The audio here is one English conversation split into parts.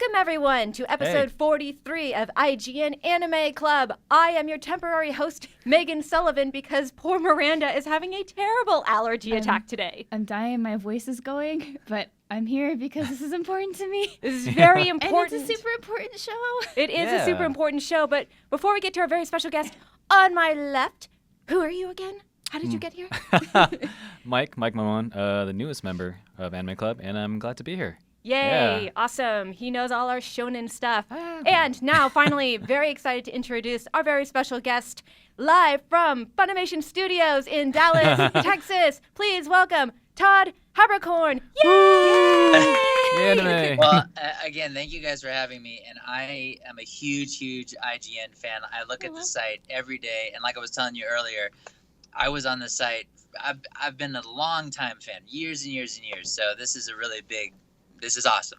Welcome, everyone, to episode 43 of IGN Anime Club. I am your temporary host, Megan Sullivan, because poor Miranda is having a terrible allergy attack today. I'm dying. My voice is going, but I'm here because this is important to me. This is very important. And it's a super important show. It is a super important show, but before we get to our very special guest, on my left, who are you again? How did you get here? Mike Mamon, the newest member of Anime Club, and I'm glad to be here. Yay, awesome. He knows all our shonen stuff. And now, finally, very excited to introduce our very special guest, live from Funimation Studios in Dallas, Texas. Please welcome Todd Haberkorn. Yay! Anime. Well, again, thank you guys for having me. And I am a huge IGN fan. I look at the site every day. And like I was telling you earlier, I was on the site. I've been a long time fan, years and years and years. So this is a really big, this is awesome.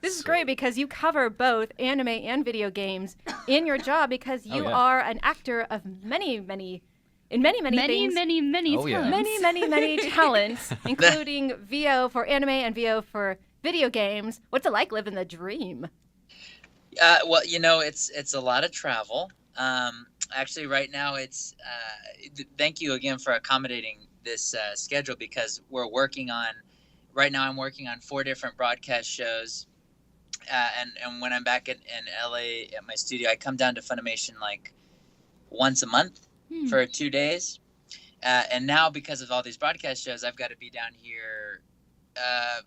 This is great because you cover both anime and video games in your job because you are an actor of many things. Many talents, including VO for anime and VO for video games. What's it like living the dream? Well, you know, it's a lot of travel. Actually, right now, it's thank you again for accommodating this schedule because we're working on. Right now, I'm working on 4 different broadcast shows, and when I'm back in LA at my studio, I come down to Funimation like once a month for 2 days. And now, because of all these broadcast shows, I've got to be down here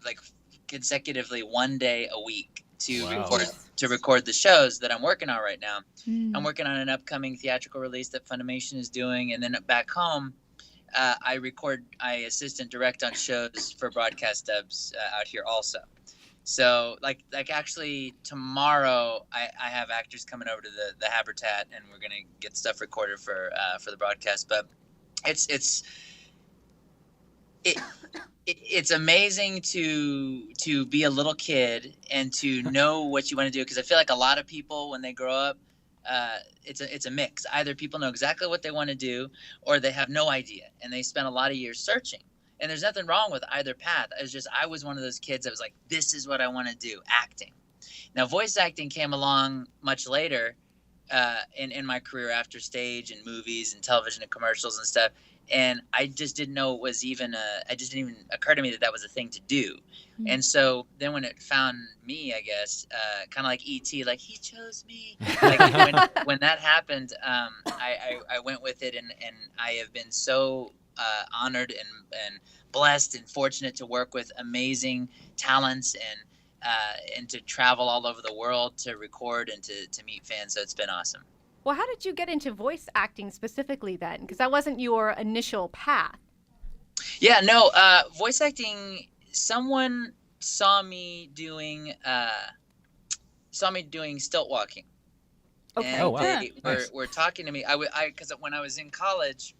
like consecutively 1 day a week to record the shows that I'm working on right now. I'm working on an upcoming theatrical release that Funimation is doing, and then back home, I assist and direct on shows for broadcast dubs out here also. So like actually tomorrow I have actors coming over to the Habitat and we're gonna get stuff recorded for the broadcast. But it's amazing to be a little kid and to know what you want to do, because I feel like a lot of people when they grow up, it's a mix. Either people know exactly what they want to do or they have no idea and they spend a lot of years searching. And there's nothing wrong with either path. I was one of those kids that was like, this is what I want to do, acting. Now, voice acting came along much later in my career after stage and movies and television and commercials and stuff. And I just didn't know it was even it just didn't even occur to me that was a thing to do. And so then when it found me, I guess, kind of like E.T., like he chose me. Like when that happened, I went with it, and I have been so honored and blessed and fortunate to work with amazing talents and to travel all over the world to record and to meet fans. So it's been awesome. Well, how did you get into voice acting specifically then? Because that wasn't your initial path. Yeah, no, voice acting. Someone saw me doing stilt walking. Okay. And they Nice. were talking to me. Because when I was in college,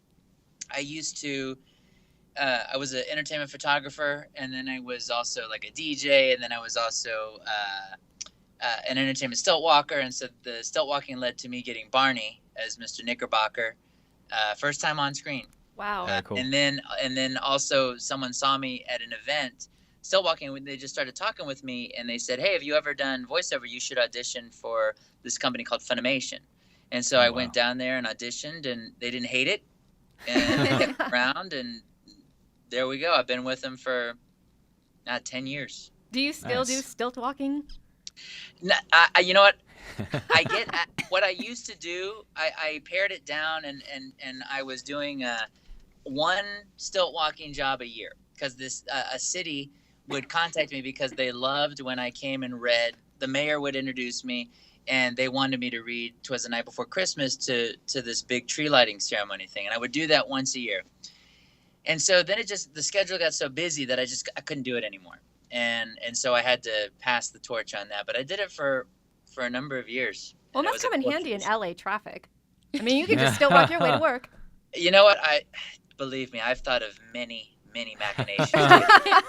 I used to. I was an entertainment photographer, and then I was also like a DJ, and then I was also an entertainment stilt walker. And so the stilt walking led to me getting Barney as Mr. Knickerbocker, first time on screen. Wow. Cool. And then also someone saw me at an event still walking. When they just started talking with me, and they said, hey, have you ever done voiceover? You should audition for this company called Funimation. And so I went down there and auditioned, and they didn't hate it and kept me around, and there we go. I've been with them for 10 years. Do you still do stilt walking? No, you know what? What I used to do, I pared it down, and I was doing one stilt walking job a year, because a city would contact me because they loved when I came and read. The mayor would introduce me, and they wanted me to read "'Twas the Night Before Christmas" to this big tree lighting ceremony thing, and I would do that once a year. And so then the schedule got so busy that I couldn't do it anymore, and so I had to pass the torch on that. But I did it for a number of years. Well, it must come in handy in LA traffic. I mean, you can just still walk your way to work. You know what? Believe me, I've thought of many machinations. I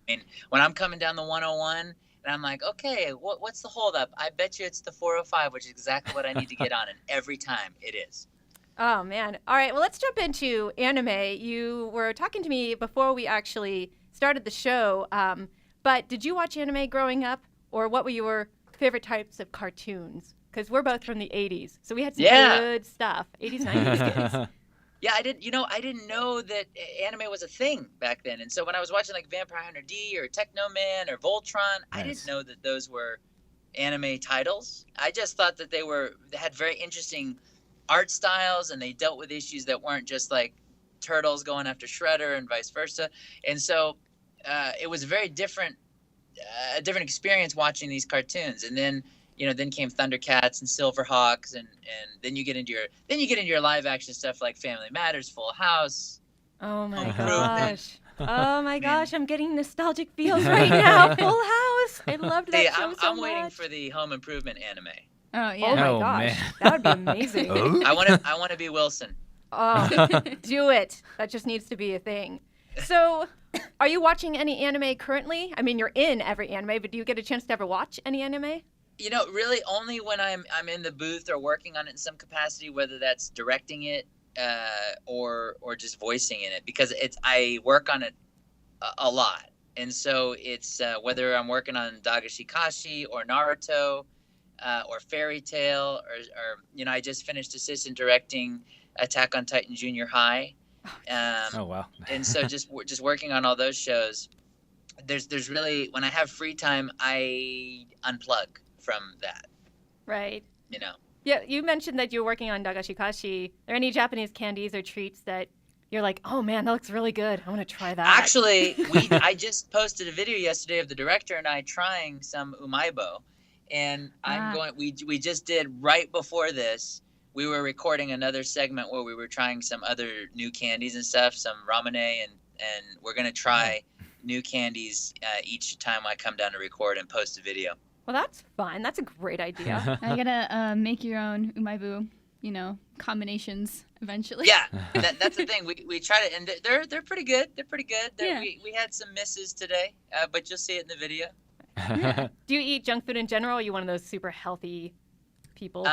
mean, when I'm coming down the 101 and I'm like, okay, what's the holdup? I bet you it's the 405, which is exactly what I need to get on, and every time it is. Oh, man. All right, well, let's jump into anime. You were talking to me before we actually started the show, but did you watch anime growing up, or what were your favorite types of cartoons? Because we're both from the 80s, so we had some Yeah. good stuff. 80s, 90s kids. Yeah, I didn't know that anime was a thing back then. And so when I was watching like Vampire Hunter D or Technoman or Voltron, I didn't know that those were anime titles. I just thought that they had very interesting art styles, and they dealt with issues that weren't just like turtles going after Shredder and vice versa. And so it was a very different experience watching these cartoons. And then then came Thundercats and Silverhawks, and then you get into your live action stuff like Family Matters, Full House. Oh my gosh. Oh my gosh, I'm getting nostalgic feels right now. Full House. I loved that show so I'm waiting much. for the Home Improvement anime. Oh yeah. Oh my Oh, gosh. man. That would be amazing. I want to be Wilson. Oh, do it. That just needs to be a thing. So, are you watching any anime currently? I mean, you're in every anime, but do you get a chance to ever watch any anime? Really only when I'm in the booth or working on it in some capacity, whether that's directing it or just voicing in it, because I work on it a lot, and so it's whether I'm working on Dagashikashi or Naruto or Fairy Tail or I just finished assistant directing Attack on Titan Junior High. Oh wow. And so just working on all those shows, there's really, when I have free time, I unplug from that. Right. You know. Yeah, you mentioned that you're working on Dagashikashi. Are there any Japanese candies or treats that you're like, oh man, that looks really good. I want to try that. Actually, I just posted a video yesterday of the director and I trying some umaibo, and we just did right before this. We were recording another segment where we were trying some other new candies and stuff, some ramune, and we're gonna try new candies each time I come down to record and post a video. Well, that's fun. That's a great idea. I gotta make your own umaibu, combinations eventually. Yeah, that's the thing. We try to, and they're pretty good. They're pretty good. Yeah. We had some misses today, but you'll see it in the video. Do you eat junk food in general? Or are you one of those super healthy people?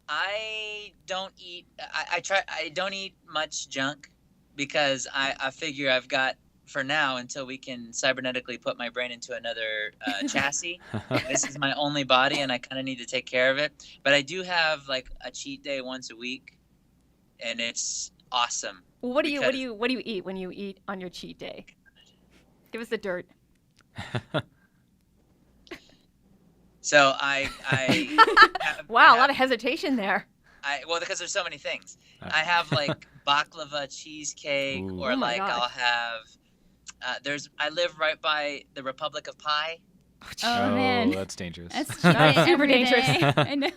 I don't eat. I don't eat much junk because I figure I've got, for now, until we can cybernetically put my brain into another chassis. This is my only body, and I kind of need to take care of it. But I do have like a cheat day once a week, and it's awesome. Well, what do you eat when you eat on your cheat day? Give us the dirt. So I Wow, a lot of hesitation there. Well, because there's so many things. I have like baklava cheesecake, Ooh. or Oh my like gosh. I'll have. I live right by the Republic of Pie, Oh man, that's dangerous. that's That's cheating super every dangerous. day. I know.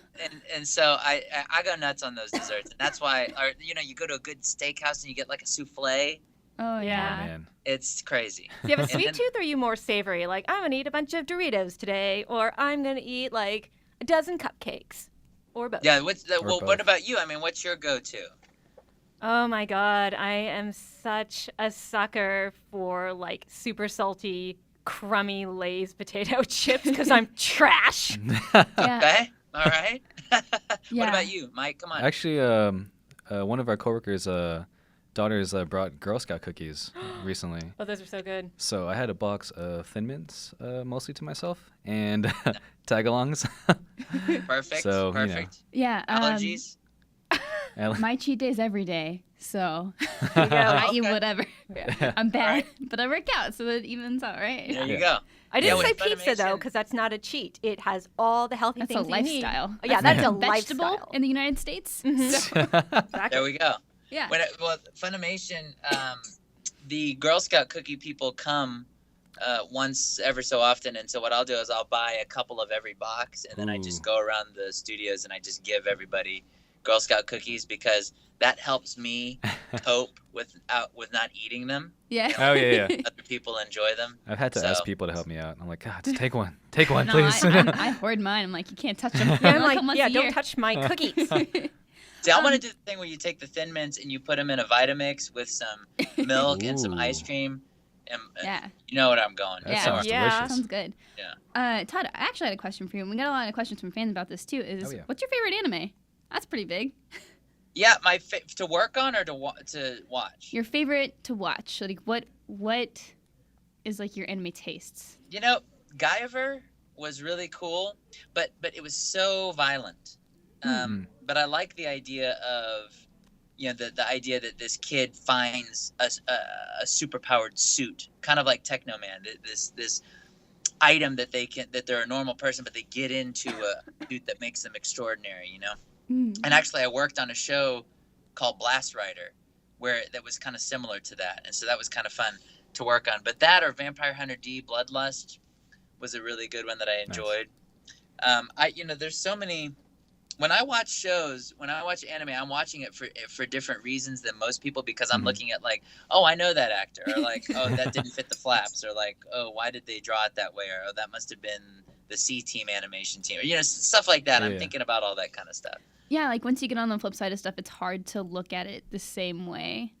and so I go nuts on those desserts, and that's why, or you go to a good steakhouse and you get like a souffle. Oh Oh, yeah. man. It's crazy. Do you have a And sweet then- tooth, or are you more savory? Like, I'm going to eat a bunch of Doritos today, or I'm going to eat like a dozen cupcakes, or both. Yeah. Or What both. about you? I mean, what's your go-to? Oh my God, I am such a sucker for like super salty, crummy Lay's potato chips because I'm trash. Yeah. Okay. All right. What Yeah. about you, Mike? Come on. Actually, one of our coworkers' daughters brought Girl Scout cookies recently. Oh, those are so good. So I had a box of Thin Mints, mostly to myself, and Tagalongs. Perfect. So, Perfect. Yeah. Allergies. My cheat day is every day, so There you go. I eat Okay. whatever. I'm bad, but I work out, so it evens out, right? There you Yeah. go. I didn't Yeah, say with pizza though, Funimation- because that's not a cheat. It has all the healthy That's a things you need. lifestyle. Yeah, that's a vegetable lifestyle. in the United States. Mhm. Exactly. There we go. Yeah. Well, Funimation, the Girl Scout cookie people come once ever so often, and so what I'll do is I'll buy a couple of every box, and then I just Ooh. go around the studios and I just give everybody Girl Scout cookies, because that helps me cope with not eating them. Yeah. Oh yeah, yeah. Other people enjoy them. I've had to So- ask people to help me out. I'm like, God, just take one, No, please. I hoard mine. I'm like, you can't touch them. Yeah, I'm like, yeah, don't touch my cookies. See, I want to do the thing where you take the Thin Mints and you put them in a Vitamix with some milk and some Ooh. ice cream. And Yeah. you know what I'm going. That Yeah. sounds Yeah. delicious. Sounds good. Yeah. Todd, I actually had a question for you. And we got a lot of questions from fans about this too. Oh, yeah. What's your favorite anime? That's pretty big. Yeah, my to work on or to watch. Your favorite to watch? Like what is like your anime tastes? Guyver was really cool, but it was so violent. But I like the idea of, the idea that this kid finds a superpowered suit, kind of like Techno Man, this item that they're a normal person, but they get into a suit that makes them extraordinary, And actually, I worked on a show called Blast Rider, that was kind of similar to that, and so that was kind of fun to work on. But that, or Vampire Hunter D Bloodlust, was a really good one that I enjoyed. Nice. There's so many. When I watch anime, I'm watching it for different reasons than most people, because I'm looking at like, oh, I know that actor, or like, oh, that didn't fit the flaps, or like, oh, why did they draw it that way, or oh, that must have been the C-Team animation team, or, stuff like that. I'm thinking about all that kind of stuff. Yeah, like once you get on the flip side of stuff, it's hard to look at it the same way.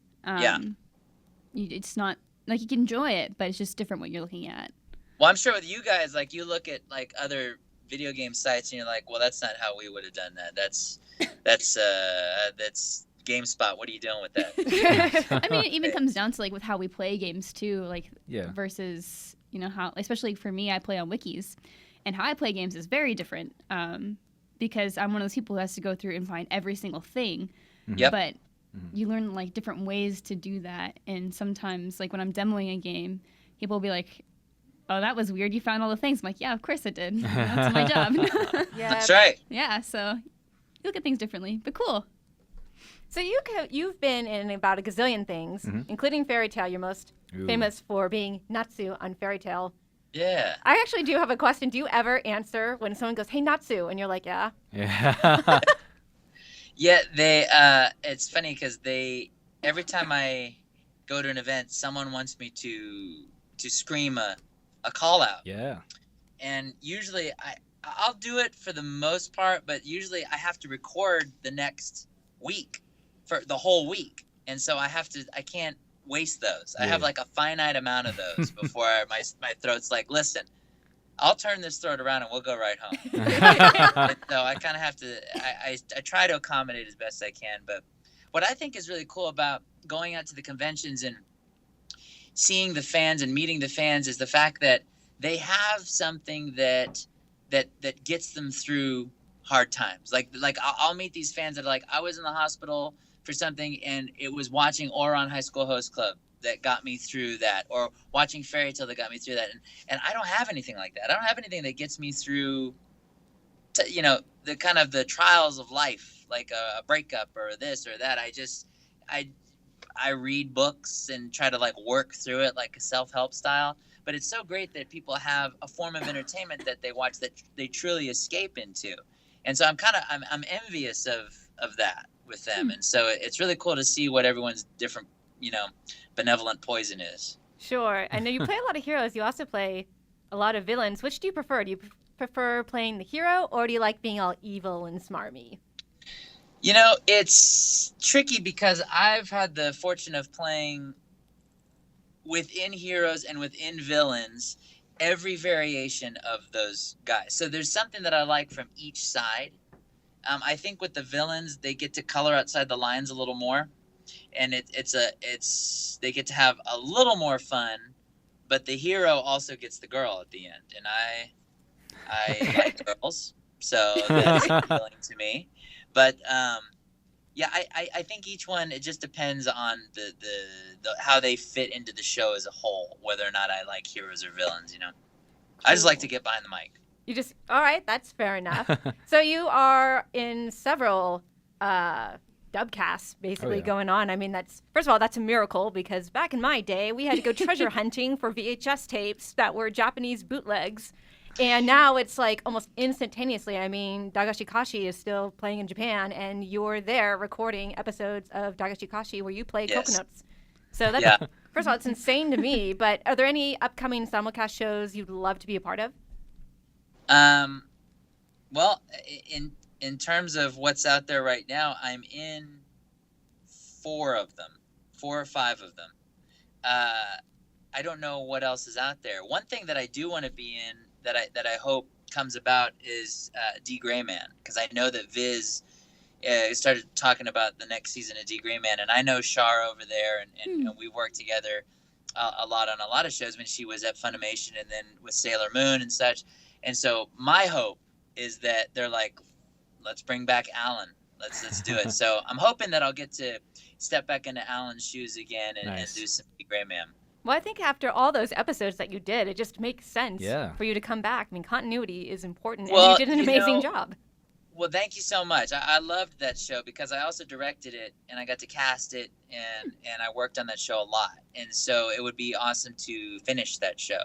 It's not like you can enjoy it, but it's just different what you're looking at. Well, I'm sure with you guys, like, you look at like other video game sites and you're like, well, that's not how we would have done that. That's GameSpot. What are you doing with that? I mean, it even comes down to like with how we play games too, like versus how, especially for me, I play on wikis, and how I play games is very different because I'm one of those people who has to go through and find every single thing. Yep. But you learn like different ways to do that, and sometimes like when I'm demoing a game, people will be like, oh, that was weird. You found all the things. I'm like, yeah, of course I did. That's my job. Yeah, that's right. Yeah, so you look at things differently, but cool. So you've been in about a gazillion things, including Fairy Tail. You're most famous for being Natsu on Fairy Tail. Yeah. I actually do have a question. Do you ever answer when someone goes, hey, Natsu? And you're like, yeah. Yeah. Yeah, it's funny because every time I go to an event, someone wants me to scream a call out. Yeah. And usually I'll do it for the most part, but usually I have to record the next week for the whole week. And so I can't waste those. I have like a finite amount of those before my throat's like, listen, I'll turn this throat around and we'll go right home. So I kind of have to, I try to accommodate as best I can. But what I think is really cool about going out to the conventions and seeing the fans and meeting the fans is the fact that they have something that gets them through hard times. Like I'll meet these fans that are like, I was in the hospital for something and it was watching Ouran High School Host Club that got me through that, or watching Fairy Tail that got me through that. And I don't have anything like that. I don't have anything that gets me through the kind of the trials of life, like a breakup or this or that. I read books and try to like work through it like a self-help style. But it's so great that people have a form of entertainment that they watch that they truly escape into. And so I'm envious of that with them. And so it's really cool to see what everyone's different, benevolent poison is. Sure. I know you play a lot of heroes. You also play a lot of villains. Which do you prefer? Do you prefer playing the hero, or do you like being all evil and smarmy? It's tricky because I've had the fortune of playing within heroes and within villains every variation of those guys. So there's something that I like from each side. I think with the villains, they get to color outside the lines a little more, and they get to have a little more fun. But the hero also gets the girl at the end, and I like girls, so that's appealing to me. But I think each one, it just depends on the how they fit into the show as a whole, whether or not I like heroes or villains. I just like to get behind the mic. All right, that's fair enough. So you are in several dubcasts basically going on. I mean, first of all, that's a miracle, because back in my day, we had to go treasure hunting for VHS tapes that were Japanese bootlegs. And now it's like almost instantaneously. I mean, Dagashi Kashi is still playing in Japan, and you're there recording episodes of Dagashi Kashi where you play coconuts. So that's, first of all, it's insane to me. But are there any upcoming simulcast shows you'd love to be a part of? Well, in terms of what's out there right now, I'm in 4 or 5 of them. I don't know what else is out there. One thing that I do want to be in that I hope comes about is D. Gray Man, because I know that Viz started talking about the next season of D. Gray Man, and I know Shar over there, and we worked together a lot on a lot of shows when she was at Funimation and then with Sailor Moon and such. And so my hope is that they're like, let's bring back Alan. Let's do it. So I'm hoping that I'll get to step back into Alan's shoes again and do some Gray Man. Well, I think after all those episodes that you did, it just makes sense for you to come back. I mean, continuity is important, and you did an amazing job. Well, thank you so much. I loved that show because I also directed it, and I got to cast it, and I worked on that show a lot. And so it would be awesome to finish that show.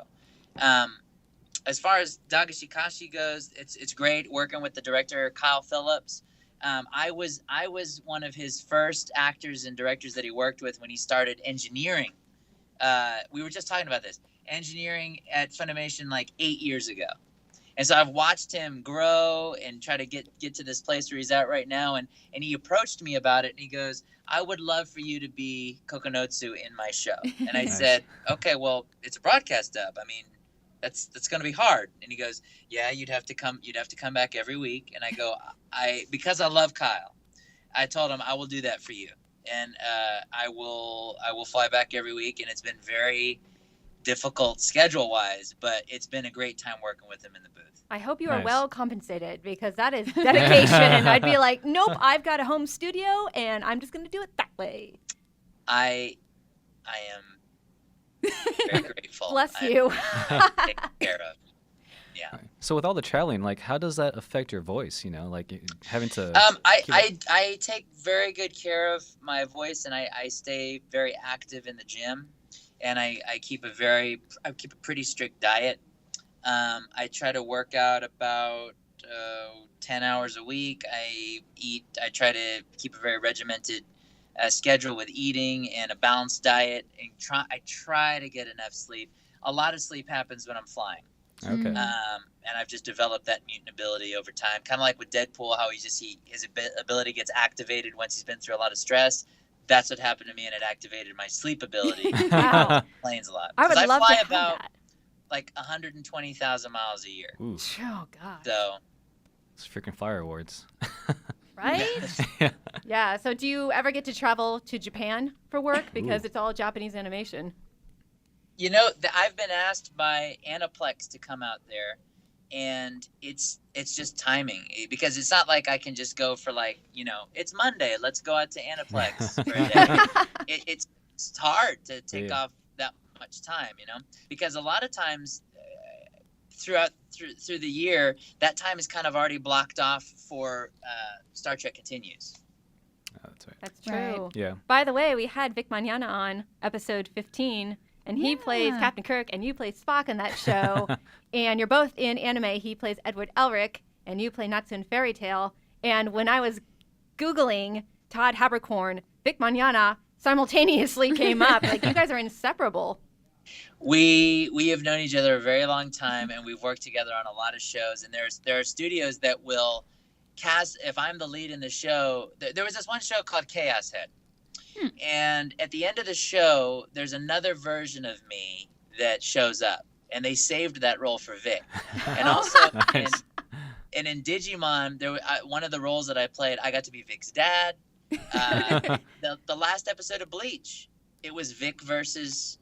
As far as Dagashikashi goes, it's great working with the director, Kyle Phillips. I was one of his first actors and directors that he worked with when he started engineering. We were just talking about this. Engineering at Funimation like 8 years ago. And so I've watched him grow and try to get to this place where he's at right now. And he approached me about it, and he goes, I would love for you to be Kokonotsu in my show. And I said, okay, well, it's a broadcast dub. I mean, that's going to be hard. And he goes, yeah, you'd have to come back every week. And I go, because I love Kyle, I told him I will do that for you. And I will fly back every week. And it's been very difficult schedule-wise, but it's been a great time working with him in the booth. I hope you are well compensated, because that is dedication. I'd be like, nope, I've got a home studio, and I'm just going to do it that way. I am very grateful. Bless you. Taken care of. Yeah. So with all the traveling, like, how does that affect your voice? You know, like having to. I take very good care of my voice, and I stay very active in the gym, and I keep a pretty strict diet. I try to work out about 10 hours a week. I try to keep a very regimented schedule with eating and a balanced diet, and I try to get enough sleep. A lot of sleep happens when I'm flying. Okay. And I've just developed that mutant ability over time, kind of like with Deadpool, how his ability gets activated once he's been through a lot of stress. That's what happened to me, and it activated my sleep ability. Wow. Planes a lot. I would love fly to have about that. like 120,000 miles a year. Ooh, Oh, God. So it's freaking Fire Awards. Right? Yeah. Yeah. So do you ever get to travel to Japan for work? Because it's all Japanese animation. You know, I've been asked by Aniplex to come out there, and it's just timing, because it's not like I can just go for it's Monday, let's go out to Aniplex for a day. It's hard to take off that much time, because a lot of times through the year, that time is kind of already blocked off for Star Trek Continues. Oh, that's right. That's true. Right. Yeah. By the way, we had Vic Mañana on episode 15, and he plays Captain Kirk, and you play Spock in that show. And you're both in anime. He plays Edward Elric, and you play Natsu in Fairy Tale. And when I was Googling Todd Haberkorn, Vic Mañana simultaneously came up. Like, you guys are inseparable. We have known each other a very long time, and we've worked together on a lot of shows. And there are studios that will cast, if I'm the lead in the show. There was this one show called Chaos Head. And at the end of the show, there's another version of me that shows up, and they saved that role for Vic. And also, Nice. in Digimon, one of the roles that I played, I got to be Vic's dad. The last episode of Bleach, it was Vic versus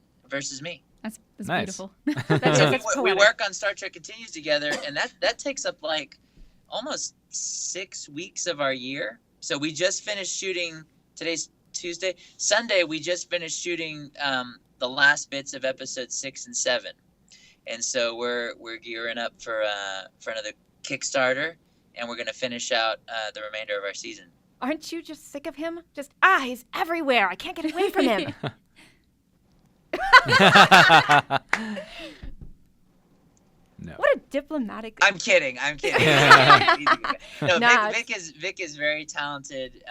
me. That's Nice. beautiful. That's We work on Star Trek Continues together, and that takes up like almost 6 weeks of our year. So we just finished shooting. Today's Tuesday. Sunday, we just finished shooting the last bits of episodes 6 and 7, and so we're gearing up for another Kickstarter, and we're gonna finish out the remainder of our season. Aren't you just sick of him? Just, he's everywhere. I can't get away from him. No. What a diplomatic... I'm kidding. No, Nah, Vic is very talented.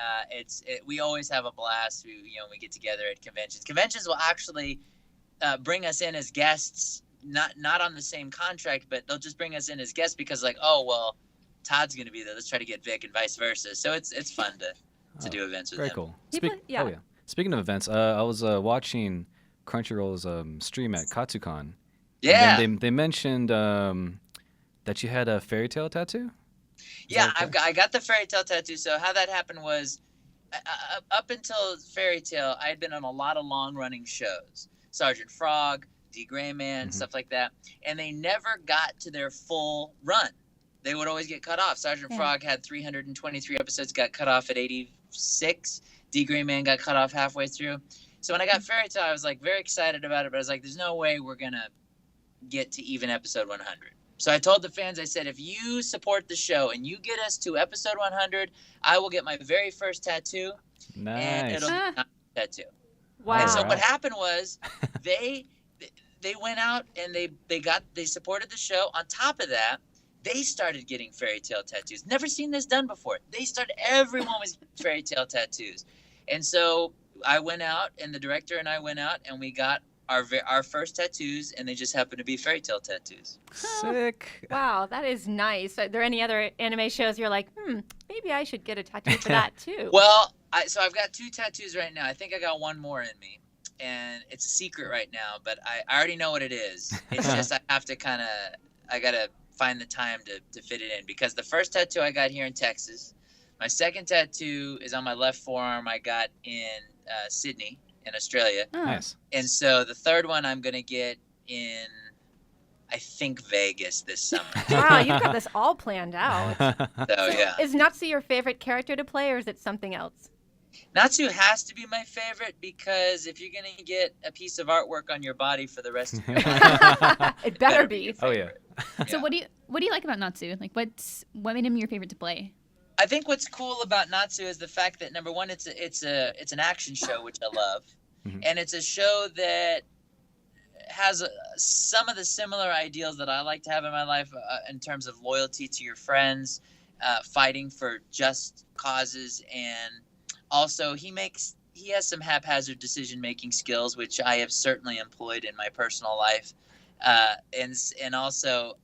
We always have a blast. We get together at conventions. Conventions will actually bring us in as guests, not on the same contract, but they'll just bring us in as guests because, like, oh well, Todd's gonna be there. Let's try to get Vic, and vice versa. So it's fun to do events with Very him. cool. Yeah. Oh yeah. Speaking of events, I was watching Crunchyroll's stream at Katsucon. Yeah. And then they mentioned that you had a fairy tale tattoo. Yeah, I got the fairy tale tattoo. So how that happened was, up until Fairy Tale, I had been on a lot of long-running shows. Sergeant Frog, D Gray Man, stuff like that. And they never got to their full run. They would always get cut off. Sergeant Frog had 323 episodes, got cut off at 86. D Gray Man got cut off halfway through. So when I got Fairy Tail, I was like very excited about it, but I was like, there's no way we're going to get to even episode 100. So I told the fans, I said, if you support the show and you get us to episode 100, I will get my very first tattoo. Nice. And it'll be a tattoo. Wow. And so what happened was they went out and they supported the show. On top of that, they started getting Fairy Tail tattoos. Never seen this done before. Everyone was getting Fairy Tail tattoos. And so I went out, and the director and I went out, and we got our first tattoos, and they just happened to be Fairy Tail tattoos. Sick. Wow, that is nice. Are there any other anime shows you're like, maybe I should get a tattoo for that too? Well, so I've got 2 tattoos right now. I think I got one more in me, and it's a secret right now, but I already know what it is. It's just I have to I got to find the time to fit it in, because the first tattoo I got here in Texas, my second tattoo is on my left forearm I got in Sydney in Australia. Nice. And so the third one I'm going to get in, I think, Vegas this summer. Wow, you've got this all planned out. So, yeah. Is Natsu your favorite character to play, or is it something else? Natsu has to be my favorite, because if you're going to get a piece of artwork on your body for the rest of your life, It better be. Oh, yeah. So what do you like about Natsu? Like what made him your favorite to play? I think what's cool about Natsu is the fact that, number one, it's an action show, which I love. And it's a show that has some of the similar ideals that I like to have in my life, in terms of loyalty to your friends, fighting for just causes, and also he has some haphazard decision-making skills, which I have certainly employed in my personal life. And also,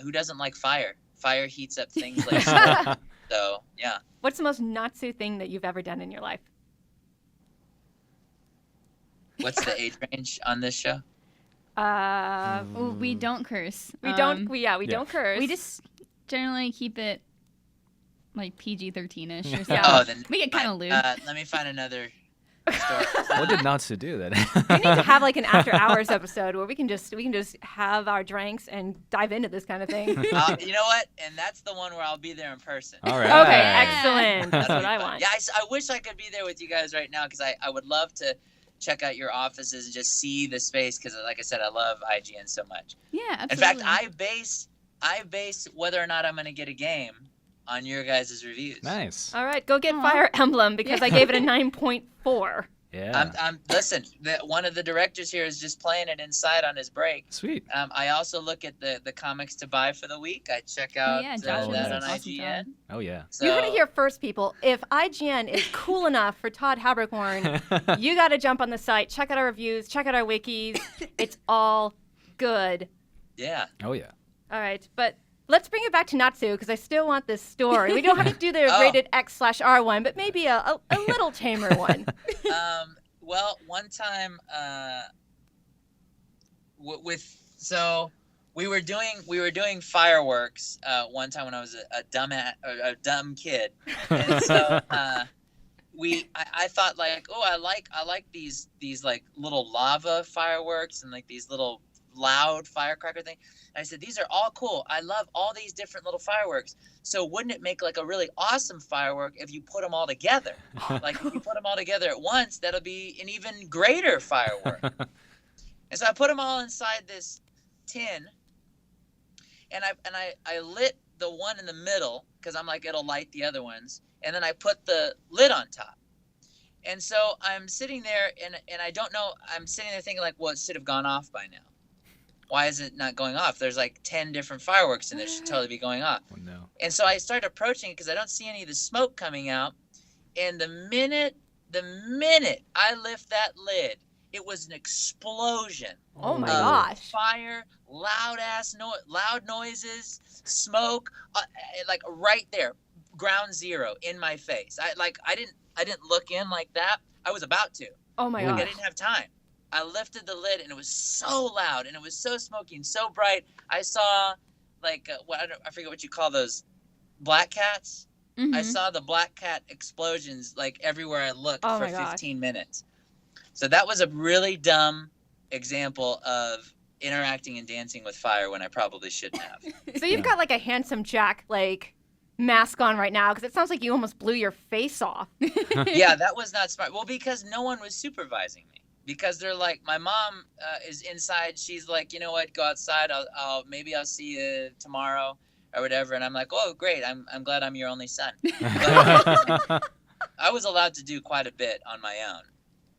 who doesn't like fire? Fire heats up things like smoke. So, yeah. What's the most Natsu thing that you've ever done in your life? What's the age range on this show? Well, we don't curse. We don't curse. We just generally keep it like PG-13ish or something. Oh, then We get kind of lewd. let me find another story. What did Natsu do then? We need to have like an after hours episode where we can just have our drinks and dive into this kind of thing. You know what? And that's the one where I'll be there in person. All right. Okay, excellent. That's That'll what be I fun. want. Yeah, I wish I could be there with you guys right now, because I would love to check out your offices and just see the space, because, like I said, I love IGN so much. Yeah, absolutely. In fact, I base whether or not I'm going to get a game on your guys' reviews. Nice. All right, go get Fire Emblem, because I gave it a 9.4. Yeah. Listen, one of the directors here is just playing it inside on his break. Sweet. I also look at the comics to buy for the week. I check out Josh that does on an awesome IGN. job. Oh, yeah. So, You heard it here first, people. If IGN is cool enough for Todd Haberkorn, you got to jump on the site, check out our reviews, check out our wikis. It's all good. Yeah. Oh, yeah. All right, but let's bring it back to Natsu, because I still want this story. We don't have to do the Oh. rated X/R one, but maybe a little tamer one. Well, one time, we were doing fireworks one time when I was a dumb kid, and so I thought, like, oh, I like these like little lava fireworks and like these little loud firecracker thing. And I said, these are all cool. I love all these different little fireworks. So wouldn't it make like a really awesome firework if you put them all together? Like if you put them all together at once, that'll be an even greater firework. And so I put them all inside this tin, and I lit the one in the middle, because I'm like, it'll light the other ones. And then I put the lid on top. And so I'm sitting there, and I don't know, I'm sitting there thinking like, well, it should have gone off by now. Why is it not going off? There's like 10 different fireworks in there. It should totally be going off. Oh, no. And so I started approaching it, because I don't see any of the smoke coming out. And the minute I lift that lid, it was an explosion. Oh my of gosh. Fire, loud noises, smoke, like right there, ground zero in my face. I didn't look in like that. I was about to. Oh my Like, gosh. I didn't have time. I lifted the lid, and it was so loud, and it was so smoky and so bright. I saw, like, I forget what you call those, black cats. Mm-hmm. I saw the black cat explosions like everywhere I looked Oh for my gosh. 15 minutes. So that was a really dumb example of interacting and dancing with fire when I probably shouldn't have. So you've got like a handsome Jack like mask on right now because it sounds like you almost blew your face off. Yeah, that was not smart. Well, because no one was supervising me. Because they're like, my mom is inside. She's like, you know what? Go outside. Maybe I'll see you tomorrow or whatever. And I'm like, oh, great. I'm glad I'm your only son. But I was allowed to do quite a bit on my own.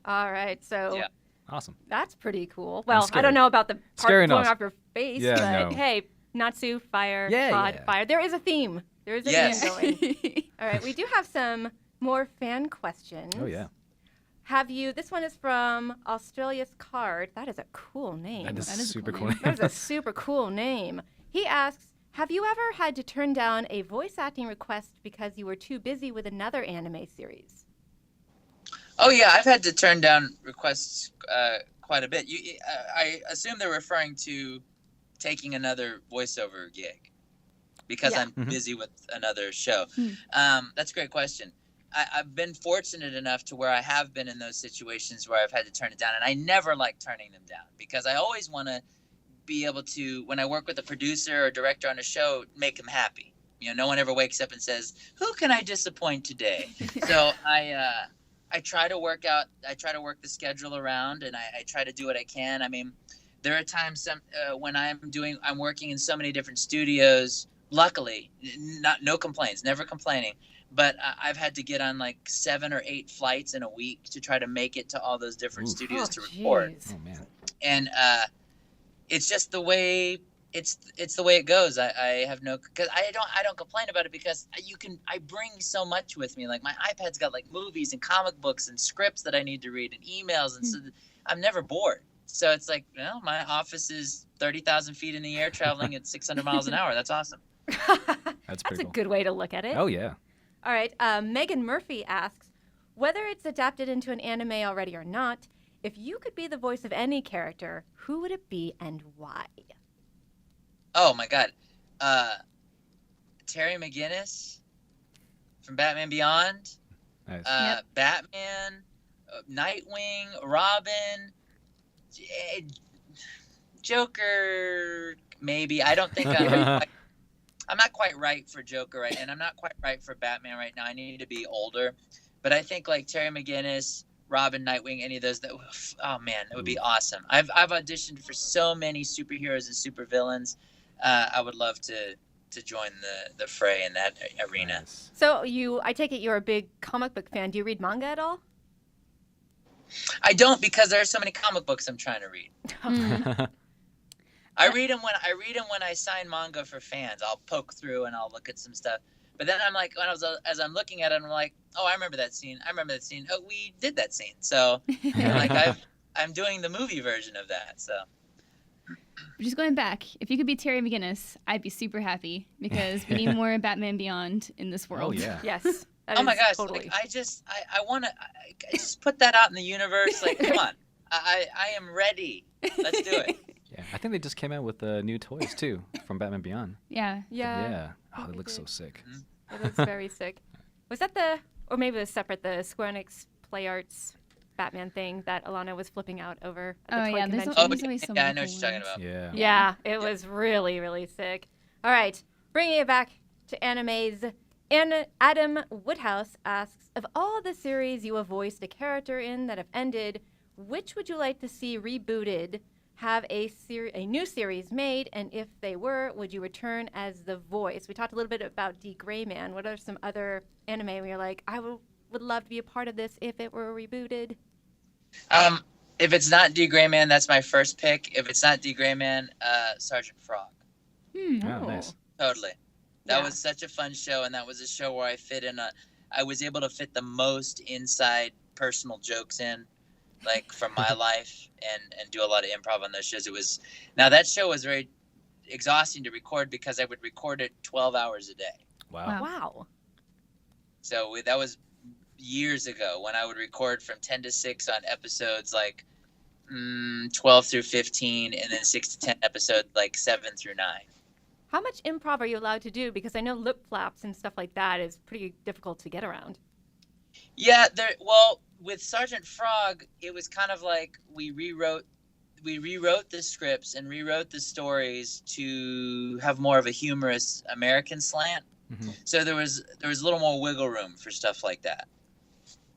All right, so Yeah. Awesome. that's pretty cool. Well, I scary. don't know about the part Scary blowing enough. off your face, Yeah, but no. hey, Natsu, fire, Yeah, Todd, yeah. fire. There is a theme. There is a Yes. theme going. All right, we do have some more fan questions. Oh yeah. This one is from Australia's Card. That is a cool name. That is That is a super cool cool. name. That is a super cool name. He asks, have you ever had to turn down a voice acting request because you were too busy with another anime series? Oh, yeah. I've had to turn down requests quite a bit. I assume they're referring to taking another voiceover gig because Yeah. I'm busy with another show. That's a great question. I've been fortunate enough to where I have been in those situations where I've had to turn it down, and I never like turning them down because I always want to be able to, when I work with a producer or director on a show, make them happy. You know, no one ever wakes up and says, "Who can I disappoint today?" So I try to work the schedule around, and I try to do what I can. I mean, there are times when I'm working in so many different studios. Luckily, no complaints, never complaining. But I've had to get on like 7 or 8 flights in a week to try to make it to all those different studios to record. Jeez. Oh man. And it's just the way it's the way it goes. I have no, because I don't complain about it because I bring so much with me. Like my iPad's got like movies and comic books and scripts that I need to read and emails, and so I'm never bored. So it's like, well, my office is 30,000 feet in the air, traveling at 600 miles an hour. That's awesome. That's That's pretty a cool. good way to look at it. Oh yeah. All right. Megan Murphy asks, whether it's adapted into an anime already or not, if you could be the voice of any character, who would it be and why? Oh my God, Terry McGinnis from Batman Beyond, Nice. Batman, Nightwing, Robin, Joker. Maybe I don't think I'm not quite right for Joker right, and I'm not quite right for Batman right now. I need to be older, but I think like Terry McGinnis, Robin, Nightwing, any of those. Oh man, that would be awesome. I've auditioned for so many superheroes and supervillains. I would love to join the fray in that arena. Nice. So I take it you're a big comic book fan. Do you read manga at all? I don't, because there are so many comic books I'm trying to read. I read them when I sign manga for fans. I'll poke through and I'll look at some stuff. But then I'm like, as I'm looking at it, I'm like, oh, I remember that scene. Oh, we did that scene. So like I'm doing the movie version of that. So. Just going back, if you could be Terry McGinnis, I'd be super happy because we need more Batman Beyond in this world. Oh yeah. Yes. that Oh my is gosh! Totally. Like, I want to just put that out in the universe. Like, come on, I am ready. Let's do it. Yeah. I think they just came out with new toys too from Batman Beyond. Yeah. Yeah. Oh, it looks so sick. It looks very sick. Was that or maybe it was separate, the Square Enix Play Arts Batman thing that Alana was flipping out over at the toy convention? There's always so Yeah, I many know what cool you're talking ones. about. Yeah. Yeah, it was really, really sick. All right, bringing it back to animes. Adam Woodhouse asks, of all the series you have voiced a character in that have ended, which would you like to see rebooted, have a new series made, and if they were, would you return as the voice? We talked a little bit about D. Gray Man. What are some other anime where you're like, I would love to be a part of this if it were rebooted? If it's not D. Gray Man, that's my first pick. If it's not D. Gray Man, Sergeant Frog. Oh, nice. Totally. That Yeah. was such a fun show, and that was a show where I was able to fit the most inside personal jokes in, like from my life, and do a lot of improv on those shows. That show was very exhausting to record because I would record it 12 hours a day. Wow. Wow. So that was years ago when I would record from 10 to 6 on episodes like 12 through 15, and then 6 to 10 episodes like 7 through 9. How much improv are you allowed to do? Because I know lip flaps and stuff like that is pretty difficult to get around. Yeah, well, with Sergeant Frog, it was kind of like we rewrote we rewrote the scripts and rewrote the stories to have more of a humorous American slant. Mm-hmm. So there was a little more wiggle room for stuff like that.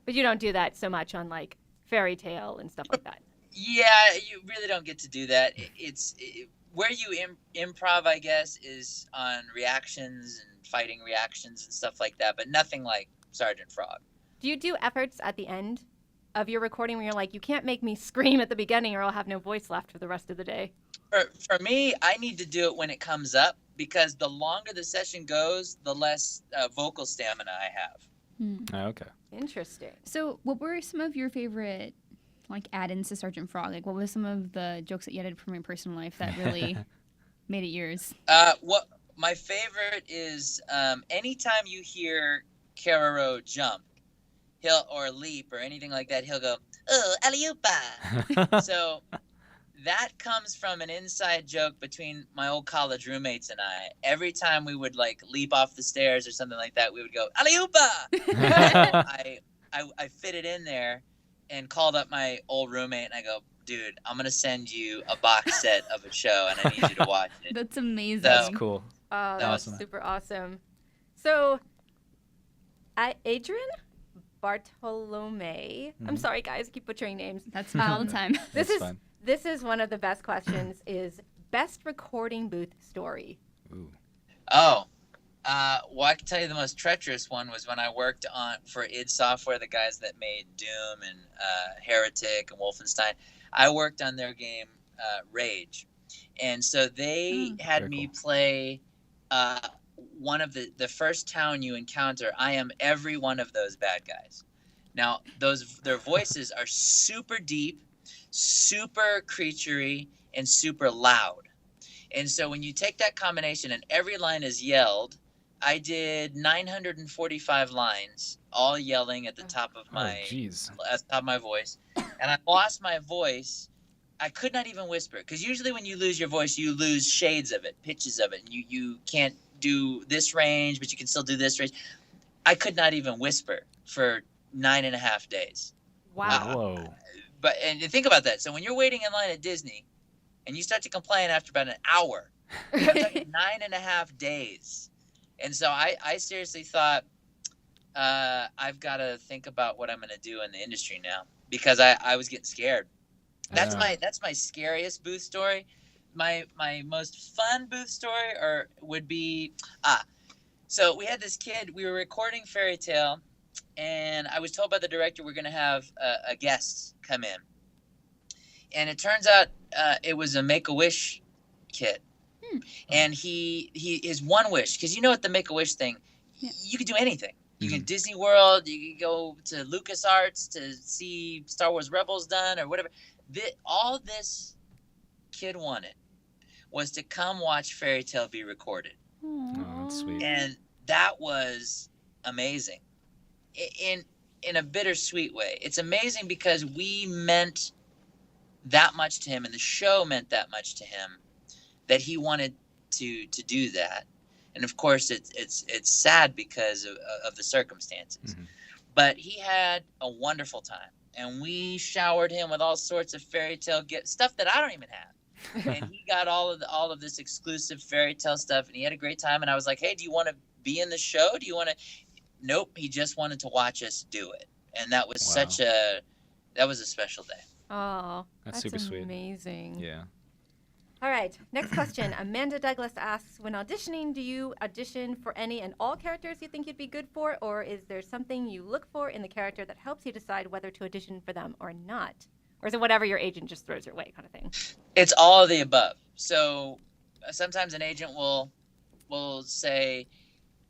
But you don't do that so much on like Fairy Tale and stuff like that. Yeah, you really don't get to do that. Where you improv, I guess, is on reactions and fighting reactions and stuff like that, but nothing like Sergeant Frog. Do you do efforts at the end of your recording where you're like, you can't make me scream at the beginning or I'll have no voice left for the rest of the day? For me, I need to do it when it comes up, because the longer the session goes, the less vocal stamina I have. Oh, okay. Interesting. So what were some of your favorite like add-ins to Sergeant Frog? Like what were some of the jokes that you added from your personal life that really made it yours? What my favorite is anytime you hear Kararo jump, or leap or anything like that, he'll go, "Oh, alley-oopa." So that comes from an inside joke between my old college roommates and I. Every time we would like leap off the stairs or something like that, we would go, "Alley-oopa." I fit it in there and called up my old roommate and I go, "Dude, I'm going to send you a box set of a show and I need you to watch it." That's amazing. That's cool. Oh, that's Awesome. super awesome. So, Adrian Bartolome. I'm sorry, guys. I keep butchering names. That's fine all the time. This is one of the best questions. Is best recording booth story? Ooh. Oh, well, I can tell you the most treacherous one was when I worked for id Software, the guys that made Doom and Heretic and Wolfenstein. I worked on their game Rage, and so they had me play one of the first town you encounter. I am every one of those bad guys. Now, their voices are super deep, super creaturey, and super loud. And so when you take that combination and every line is yelled, I did 945 lines, all yelling at the top of my voice. And I lost my voice. I could not even whisper, because usually when you lose your voice, you lose shades of it, pitches of it. And you can't do this range, but you can still do this range. I could not even whisper for 9.5 days. Wow. Whoa. And think about that. So when you're waiting in line at Disney and you start to complain after about an hour, I'm talking 9.5 days. And so I seriously thought, I've got to think about what I'm going to do in the industry now, because I was getting scared. That's my scariest booth story. My most fun booth story would be so we had this kid. We were recording Fairy Tale, and I was told by the director we're going to have a guest come in. And it turns out it was a Make-A-Wish kid. And his one wish, because you know what the Make-A-Wish thing, you could do anything. You can Disney World, you can go to LucasArts to see Star Wars Rebels done or whatever. All this kid wanted was to come watch Fairy Tale be recorded. Oh, that's sweet. And that was amazing in a bittersweet way. It's amazing because we meant that much to him and the show meant that much to him that he wanted to do that. And of course it's sad because of the circumstances. But he had a wonderful time, and we showered him with all sorts of Fairy Tale stuff that I don't even have. And he got all of this exclusive Fairy Tale stuff, and he had a great time. And I was like, "Hey, do you want to be in the show? Do you want to?" Nope. He just wanted to watch us do it, and that was that was a special day. Oh, that's super sweet. Amazing. Yeah. All right, next question. Amanda Douglas asks, when auditioning, do you audition for any and all characters you think you'd be good for, or is there something you look for in the character that helps you decide whether to audition for them or not? Or is it whatever your agent just throws your way kind of thing? It's all of the above. So sometimes an agent will say,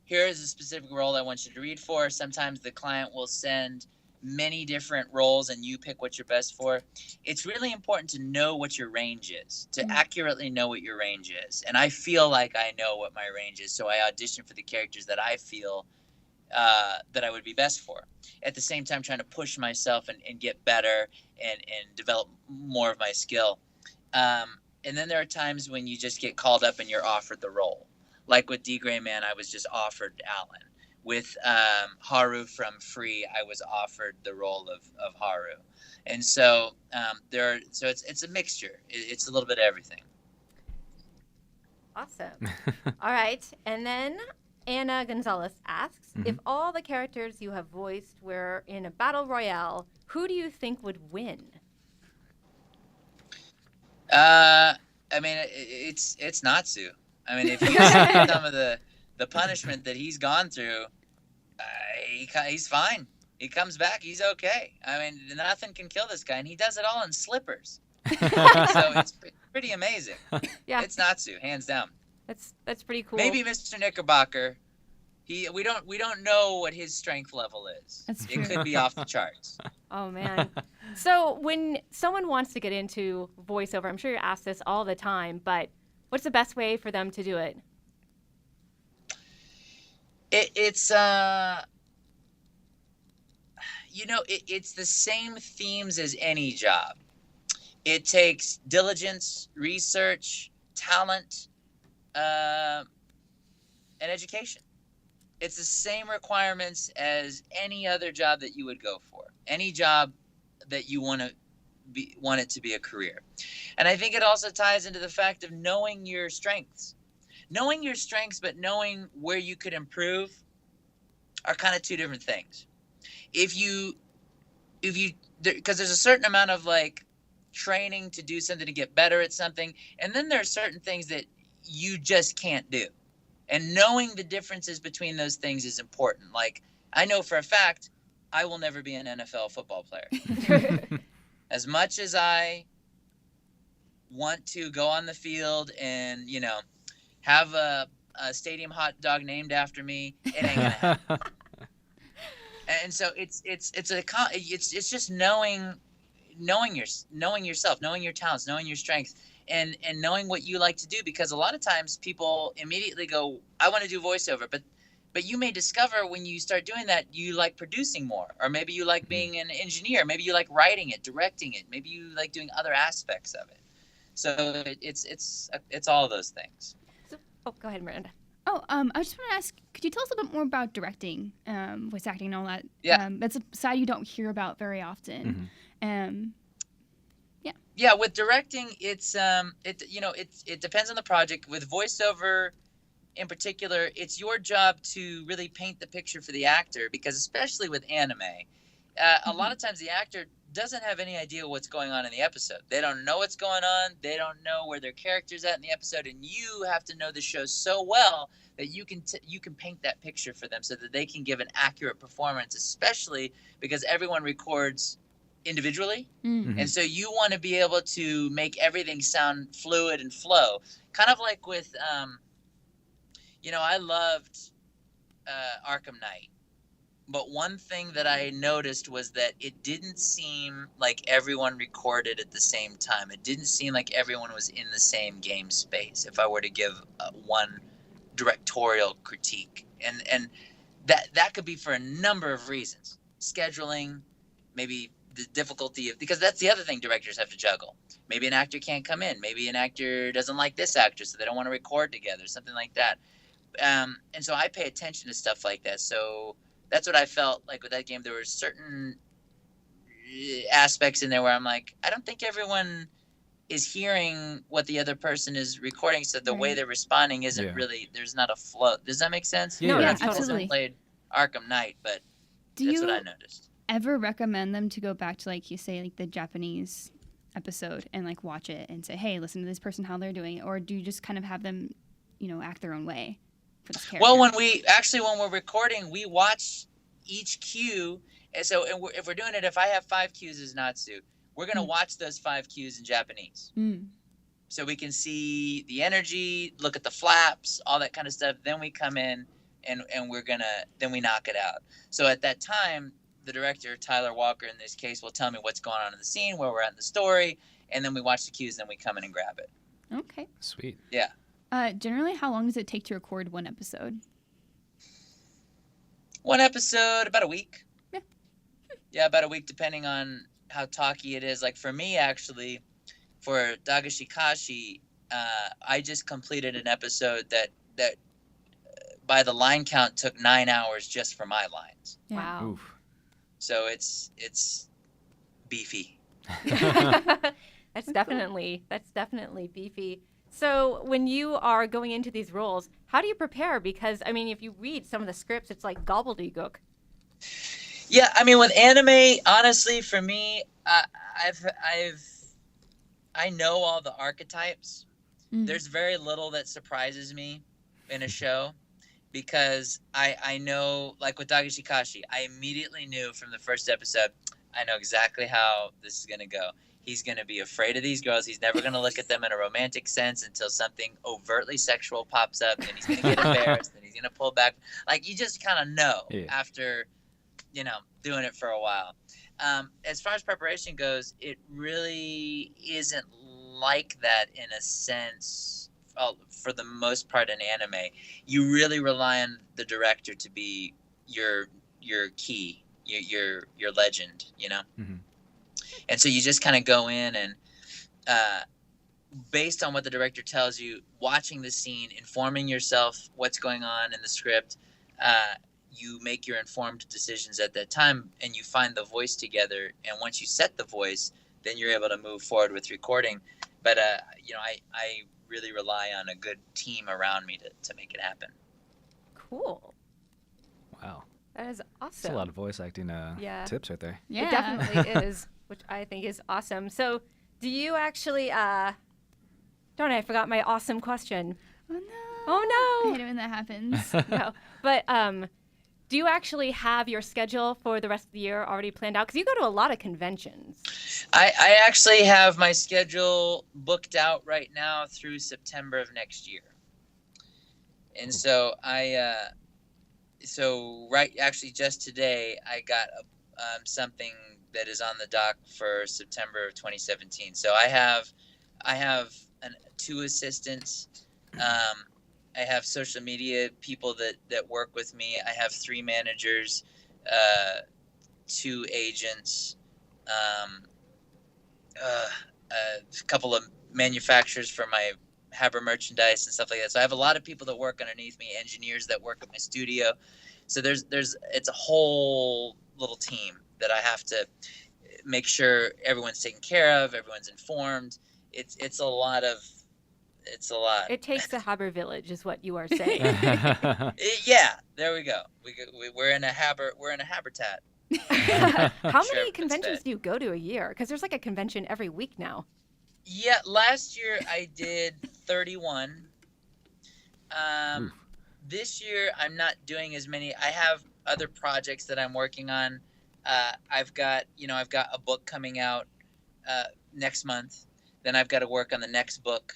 here is a specific role I want you to read for. Sometimes the client will send many different roles and you pick what you're best for. It's really important to know what your range is, to accurately know what your range is. And I feel like I know what my range is, so I audition for the characters that I feel that I would be best for. At the same time, trying to push myself and get better and develop more of my skill. And then there are times when you just get called up and you're offered the role. Like with D. Gray Man, I was just offered Alan. with Haru from Free, I was offered the role of Haru, and so it's a mixture. It's a little bit of everything. Awesome. All right, and then Anna Gonzalez asks, if all the characters you have voiced were in a battle royale, who do you think would win? I mean, it's Natsu. I mean, if you see some of the punishment that he's gone through, he's fine. He comes back, he's okay. I mean, nothing can kill this guy, and he does it all in slippers. So it's pretty amazing. Yeah, it's Natsu, hands down. That's pretty cool. Maybe Mr. Knickerbocker. We don't know what his strength level is. It could be off the charts. Oh man. So when someone wants to get into voiceover, I'm sure you're asked this all the time, but what's the best way for them to do it? It's it's the same themes as any job. It takes diligence, research, talent, and education. It's the same requirements as any other job that you would go for. Any job that you want it to be a career. And I think it also ties into the fact of knowing your strengths. Knowing your strengths, but knowing where you could improve are kind of two different things. Because there's a certain amount of like training to do something, to get better at something, and then there are certain things that you just can't do. And knowing the differences between those things is important. Like, I know for a fact I will never be an NFL football player. As much as I want to go on the field and, have a stadium hot dog named after me, it ain't gonna happen. And so it's just knowing yourself, knowing your talents, knowing your strengths, and knowing what you like to do. Because a lot of times people immediately go, I want to do voiceover, but you may discover when you start doing that, you like producing more, or maybe you like being an engineer, maybe you like writing it, directing it, maybe you like doing other aspects of it. So it's all of those things. Go ahead, Miranda. I just want to ask, could you tell us a bit more about directing, voice acting and all that? Yeah. That's a side you don't hear about very often. Yeah, with directing, it depends on the project. With voiceover in particular, it's your job to really paint the picture for the actor, because especially with anime, a lot of times the actor doesn't have any idea what's going on in the episode. They don't know what's going on. They don't know where their character's at in the episode, and you have to know the show so well that you can paint that picture for them so that they can give an accurate performance, especially because everyone records individually. And so you want to be able to make everything sound fluid and flow. Kind of like with, I loved Arkham Knight. But one thing that I noticed was that it didn't seem like everyone recorded at the same time. It didn't seem like everyone was in the same game space, if I were to give one directorial critique. And that could be for a number of reasons. Scheduling, maybe the difficulty of, because that's the other thing directors have to juggle. Maybe an actor can't come in. Maybe an actor doesn't like this actor, so they don't want to record together, something like that. And so I pay attention to stuff like that. So that's what I felt like with that game. There were certain aspects in there where I'm like, I don't think everyone is hearing what the other person is recording, so the way they're responding isn't really, there's not a flow. Does that make sense? Yeah, absolutely. I played Arkham Knight, but that's what I noticed. Ever recommend them to go back to, like you say, like the Japanese episode and like watch it and say, hey, listen to this person, how they're doing it? Or do you just kind of have them, act their own way for this character? Well, when we're recording, we watch each cue. And so if we're doing it, if I have 5 cues as Natsu, we're going to watch those 5 cues in Japanese. So we can see the energy, look at the flaps, all that kind of stuff. Then we come in and then we knock it out. So at that time, the director, Tyler Walker in this case, will tell me what's going on in the scene, where we're at in the story, and then we watch the cues, and then we come in and grab it. Okay. Sweet. Yeah. Generally, how long does it take to record one episode? One episode, about a week. Yeah. Yeah, about a week, depending on how talky it is. Like for me, actually, for Dagashikashi, I just completed an episode that by the line count, took 9 hours just for my lines. Yeah. Wow. Oof. So it's beefy. That's definitely beefy. So when you are going into these roles, how do you prepare? Because I mean, if you read some of the scripts, it's like gobbledygook. Yeah, I mean, with anime, honestly, for me, I know all the archetypes. There's very little that surprises me in a show, because I know, like with Dagashikashi, I immediately knew from the first episode, I know exactly how this is gonna go. He's going to be afraid of these girls. He's never going to look at them in a romantic sense until something overtly sexual pops up, and he's going to get embarrassed, and he's going to pull back. Like, you just kind of know after, doing it for a while. As far as preparation goes, it really isn't like that in a sense. For the most part in anime, you really rely on the director to be your key, your legend, Mm-hmm. And so you just kind of go in and based on what the director tells you, watching the scene, informing yourself what's going on in the script, you make your informed decisions at that time, and you find the voice together. And once you set the voice, then you're able to move forward with recording. But I really rely on a good team around me to make it happen. Cool. Wow. That is awesome. That's a lot of voice acting tips right there. It definitely is, which I think is awesome. So do you actually, darn it, I forgot my awesome question. Oh no. I hate it when that happens. No. But do you actually have your schedule for the rest of the year already planned out? Because you go to a lot of conventions. I actually have my schedule booked out right now through September of next year. And so actually just today I got something that is on the dock for September of 2017. So I have 2 assistants. I have social media people that work with me. I have 3 managers, 2 agents, a couple of manufacturers for my Haber merchandise and stuff like that. So I have a lot of people that work underneath me, engineers that work at my studio. So it's a whole little team that I have to make sure everyone's taken care of, everyone's informed. It's a lot. It takes a Haber village, is what you are saying. Yeah, there we go. We're in a habitat. How many conventions do you go to a year? Because there's like a convention every week now. Yeah, last year I did 31. This year I'm not doing as many. I have other projects that I'm working on. I've got a book coming out next month. Then I've got to work on the next book.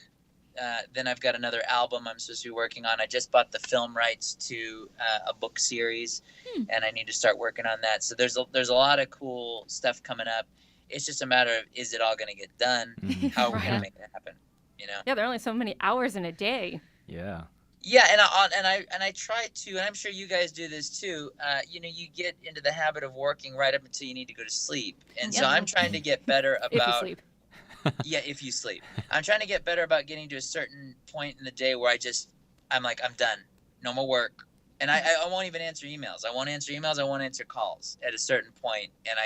Then I've got another album I'm supposed to be working on. I just bought the film rights to a book series, and I need to start working on that. So there's a lot of cool stuff coming up. It's just a matter of, is it all going to get done? How are we going to make it happen? Yeah, there are only so many hours in a day. Yeah. Yeah, and I try to, and I'm sure you guys do this too. You get into the habit of working right up until you need to go to sleep, and so I'm trying to get better about. If you sleep. Yeah, if you sleep. I'm trying to get better about getting to a certain point in the day where I'm like, I'm done. No more work. And I won't even answer emails. I won't answer emails. I won't answer calls at a certain point. And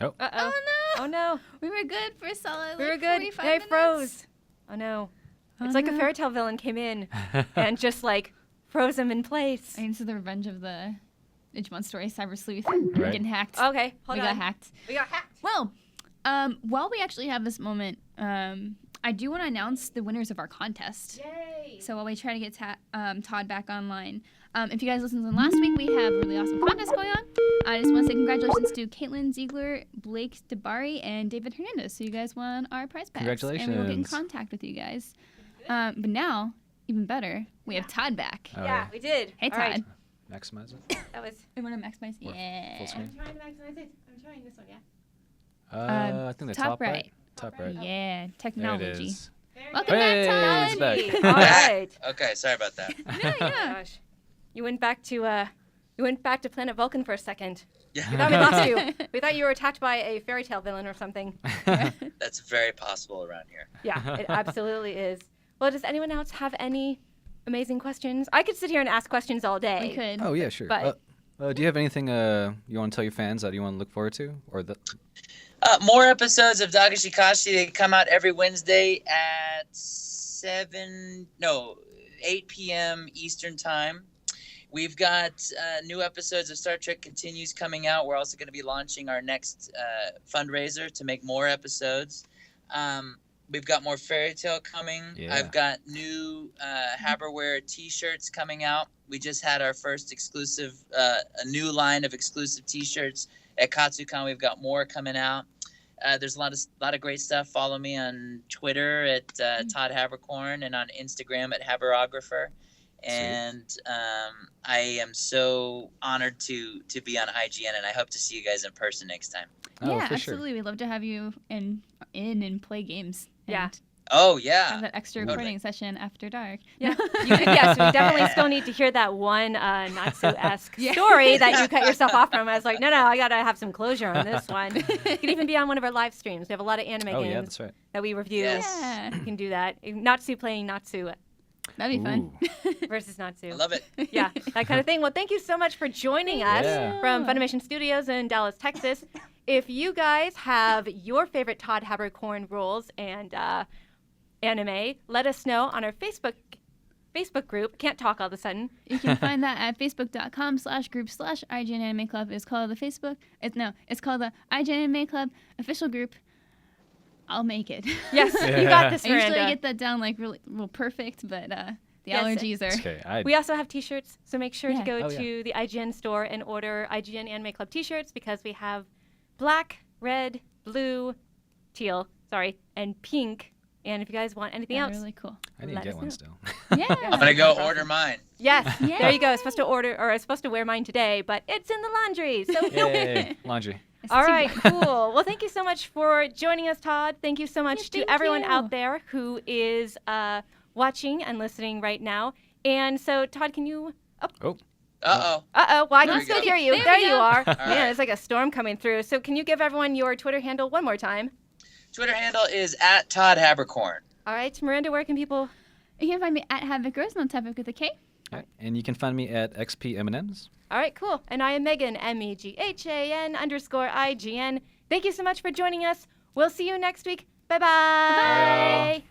Oh. Uh-oh. Oh, no. Oh, no. We were good for a solid, We were good. 45 They minutes. froze. Oh, no. It's like a no. fairy tale villain came in and just, like, froze him in place. I mean, this is the revenge of the Digimon story, Cyber Sleuth. We're Right. getting hacked. Okay, hold we on. got hacked. We got hacked. Well, while we actually have this moment, I do want to announce the winners of our contest. Yay. So while we try to get Todd back online, if you guys listened to last week, we have a really awesome contest going on. I just want to say congratulations to Caitlin Ziegler, Blake DeBari, and David Hernandez. So you guys won our prize packs. Congratulations. And we will get in contact with you guys. But now, even better, we have Todd back. Oh, Yeah, we did. Hey, All Todd. right. Maximize it. That was. We want to maximize. Or Yeah. full screen. I'm trying to maximize it. I'm trying this one, yeah. I think the top top right. right. Top right. Yeah, There it technology. is. Welcome Hey, back, it's Todd. back. All right. okay, sorry about that. Yeah, Oh, yeah. gosh. You went back to Planet Vulcan for a second. We Yeah, thought we lost you. We thought you were attacked by a fairy tale villain or something. that's very possible around here. Yeah, it absolutely is. Well, does anyone else have any amazing questions. I could sit here and ask questions all day. We could. Oh, yeah, sure. But- Do you have anything you want to tell your fans that you want to look forward to? Or More episodes of Dagashikashi. They come out every Wednesday at 8 p.m. Eastern Time. We've got new episodes of Star Trek Continues coming out. We're also going to be launching our next fundraiser to make more episodes. We've got more Fairy Tale coming. Yeah. I've got new Haberware T-shirts coming out. We just had our first exclusive, a new line of exclusive T-shirts at Katsucon. We've got more coming out. There's a lot of great stuff. Follow me on Twitter at Todd Haberkorn and on Instagram at Haberographer. And I am so honored to be on IGN, and I hope to see you guys in person next time. Oh, Yeah, for absolutely. Sure. We'd love to have you in and play games. Yeah. And Oh yeah. have that extra recording session after dark. Yeah, yes, we definitely still need to hear that one Natsu-esque story that you cut yourself off from. I was like, no, I gotta have some closure on this one. You can even be on one of our live streams. We have a lot of anime Oh, games yeah, that's right. that we review. Yes. Yeah. You can do that. Natsu playing Natsu That'd be fun. versus Natsu. I love it. Yeah, that kind of thing. Well, thank you so much for joining us Yeah. from Funimation Studios in Dallas, Texas. If you guys have your favorite Todd Haberkorn roles and anime, let us know on our Facebook group. Can't talk all of a sudden. You can find that at facebook.com/group/IGN Anime Club. It's called the it's called the IGN Anime Club official group. I'll make it. Yes, you got this, I usually Miranda. get that down like really perfect, but the Yes. allergies are. Okay. We also have T-shirts, so make sure to Yeah. go Oh, to the IGN store and order IGN Anime Club T-shirts because we have black, red, blue, teal, and pink. And if you guys want anything Yeah, else, really cool. I need let to get us one know. still. Yeah. I'm gonna go order mine. yes, Yeah. there you go. I was supposed to wear mine today, but it's in the laundry, so nope. Yay. Laundry. It's All too right, bad. cool. Well, thank you so much for joining us, Todd. Thank you so much Yeah, to thank everyone you. out there who is watching and listening right now. And so, Todd, can you? Oh. Uh-oh. Well, I There can we still go. hear you. There There we you go. are. All Man, right. it's like a storm coming through. So, can you give everyone your Twitter handle one more time? Twitter handle is at Todd Haberkorn. All right, Miranda, where can people? You can find me at Havokers, not Havok with a K. Right. And you can find me at XP M&Ms. All right, cool. And I am Megan, MEGHAN_IGN. Thank you so much for joining us. We'll see you next week. Bye-bye. Bye.